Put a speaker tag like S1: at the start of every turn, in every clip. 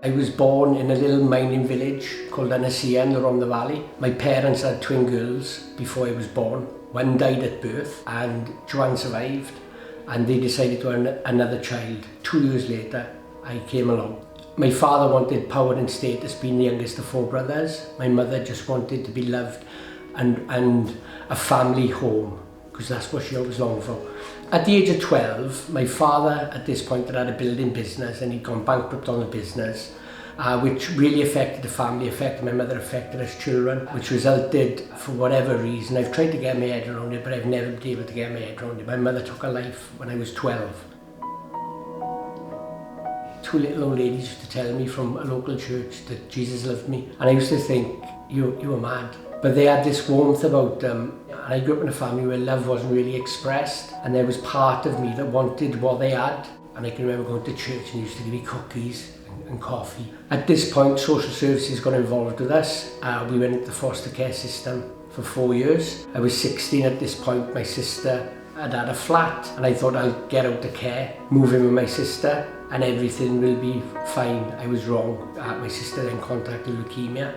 S1: I was born in a little mining village called Anasea in the Rhondda Valley. My parents had twin girls before I was born. One died at birth and Joanne survived, and they decided to have another child. 2 years later, I came along. My father wanted power and status, being the youngest of 4 brothers. My mother just wanted to be loved and a family home, because that's what she always longed for. At the age of 12, my father at this point had a building business and he'd gone bankrupt on the business, which really affected the family, affected my mother, affected us children, which resulted, for whatever reason, I've tried to get my head around it, but I've never been able to get my head around it. My mother took her life when I was 12. 2 little old ladies used to tell me from a local church that Jesus loved me, and I used to think, you were mad. But they had this warmth about them, and I grew up in a family where love wasn't really expressed, and there was part of me that wanted what they had. And I can remember going to church and they used to give me cookies and coffee. At this point, social services got involved with us. We went into the foster care system for 4 years. I was 16 at this point. My sister had a flat, and I thought I'll get out of care, move in with my sister, and everything will be fine. I was wrong. My sister then contacted leukemia.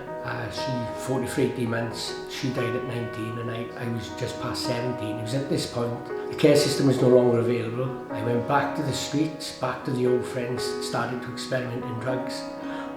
S1: She fought for 18 months. She died at 19 and I was just past 17. It was at this point the care system was no longer available. I went back to the streets, back to the old friends, started to experiment in drugs,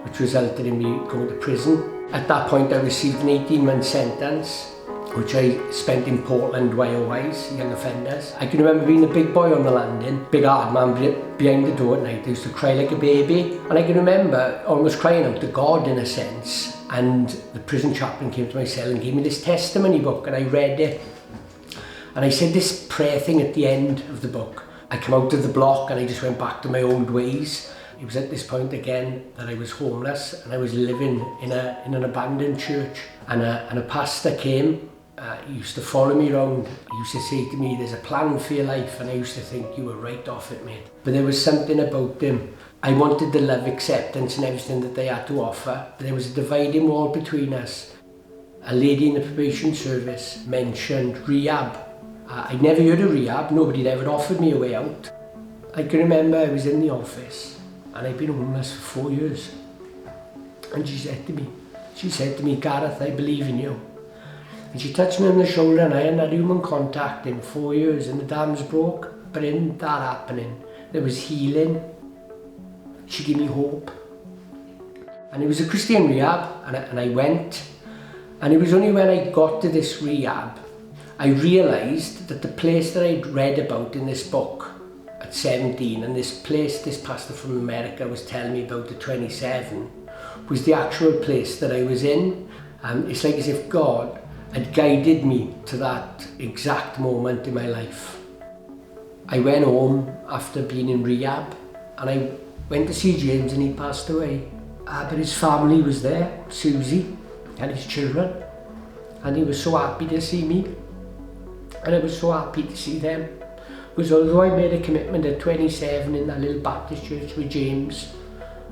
S1: which resulted in me going to prison. At that point I received an 18-month sentence, which I spent in Portland, YOIs, young offenders. I can remember being a big boy on the landing, big hard man behind the door at night. I used to cry like a baby, and I can remember almost crying out to God in a sense. And the prison chaplain came to my cell and gave me this testimony book, and I read it. And I said this prayer thing at the end of the book. I came out of the block and I just went back to my old ways. It was at this point again that I was homeless and I was living in an abandoned church. And a pastor came. He used to follow me around. He used to say to me, there's a plan for your life, and I used to think, you were right off it, mate. But there was something about him. I wanted the love, acceptance and everything that they had to offer. But there was a dividing wall between us. A lady in the probation service mentioned rehab. I'd never heard of rehab, nobody had ever offered me a way out. I can remember I was in the office and I'd been homeless for 4 years. And she said to me, Gareth, I believe in you. And she touched me on the shoulder, and I hadn't had human contact in 4 years, and the dams broke, but in that happening, there was healing. She gave me hope. And it was a Christian rehab, and I went. And it was only when I got to this rehab, I realised that the place that I'd read about in this book at 17, and this place this pastor from America was telling me about at 27, was the actual place that I was in. It's like as if God had guided me to that exact moment in my life. I went home after being in rehab, and I went to see James, and he passed away. But his family was there, Susie and his children, and he was so happy to see me, and I was so happy to see them. Because although I made a commitment at 27 in that little Baptist church with James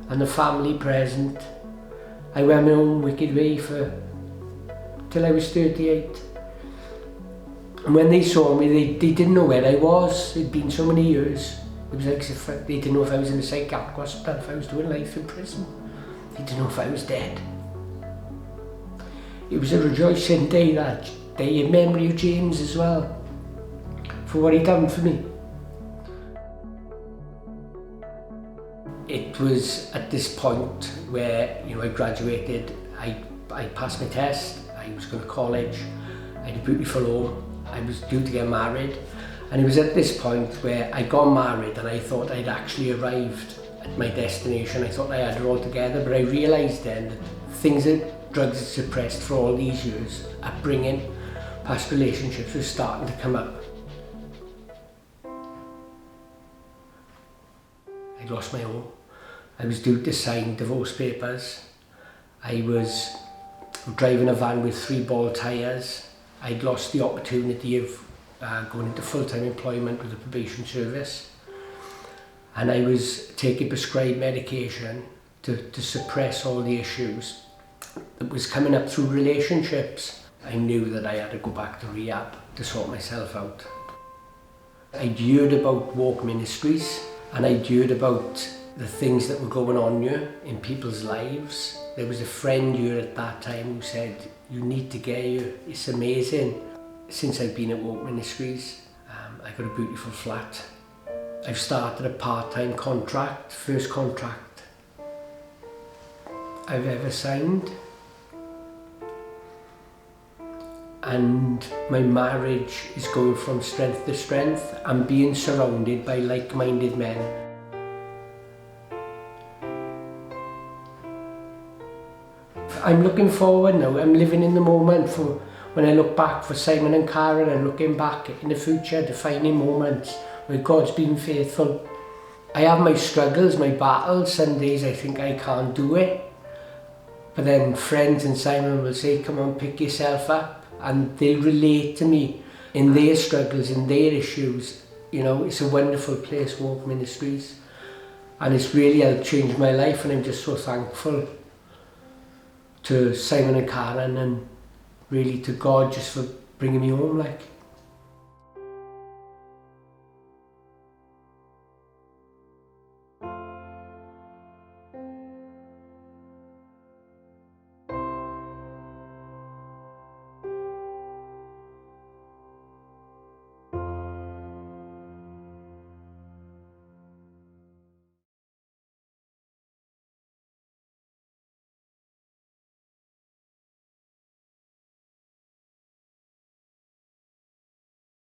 S1: and the family present, I went my own wicked way till I was 38. And when they saw me, they didn't know where I was. It'd been so many years. It was like as if they didn't know if I was in a psychiatric hospital, if I was doing life in prison. They didn't know if I was dead. It was a rejoicing day, that day, in memory of James as well, for what he'd done for me. It was at this point where, I graduated, I passed my test, I was going to college, I had a beautiful home, I was due to get married, and it was at this point where I got married and I thought I'd actually arrived at my destination. I thought I had it all together, but I realised then that things that drugs had suppressed for all these years, upbringing, past relationships, were starting to come up. I lost my home. I was due to sign divorce papers. I was driving a van with 3 ball tyres. I'd lost the opportunity of going into full-time employment with the probation service. And I was taking prescribed medication to suppress all the issues that was coming up through relationships. I knew that I had to go back to rehab to sort myself out. I'd heard about walk ministries, and I'd heard about the things that were going on here in people's lives. There was a friend here at that time who said, you need to get here, it's amazing. Since I've been at Walk Ministries, I got a beautiful flat. I've started a part-time contract, first contract I've ever signed. And my marriage is going from strength to strength. I'm being surrounded by like-minded men. I'm looking forward now. I'm living in the moment for when I look back for Simon and Karen, and looking back in the future, defining moments where God's been faithful. I have my struggles, my battles. Some days I think I can't do it. But then friends and Simon will say, come on, pick yourself up. And they'll relate to me in their struggles, in their issues. You know, it's a wonderful place, Walk Ministries. And it's really helped change my life, and I'm just so thankful to Simon and Karen, and really to God just for bringing me home, like.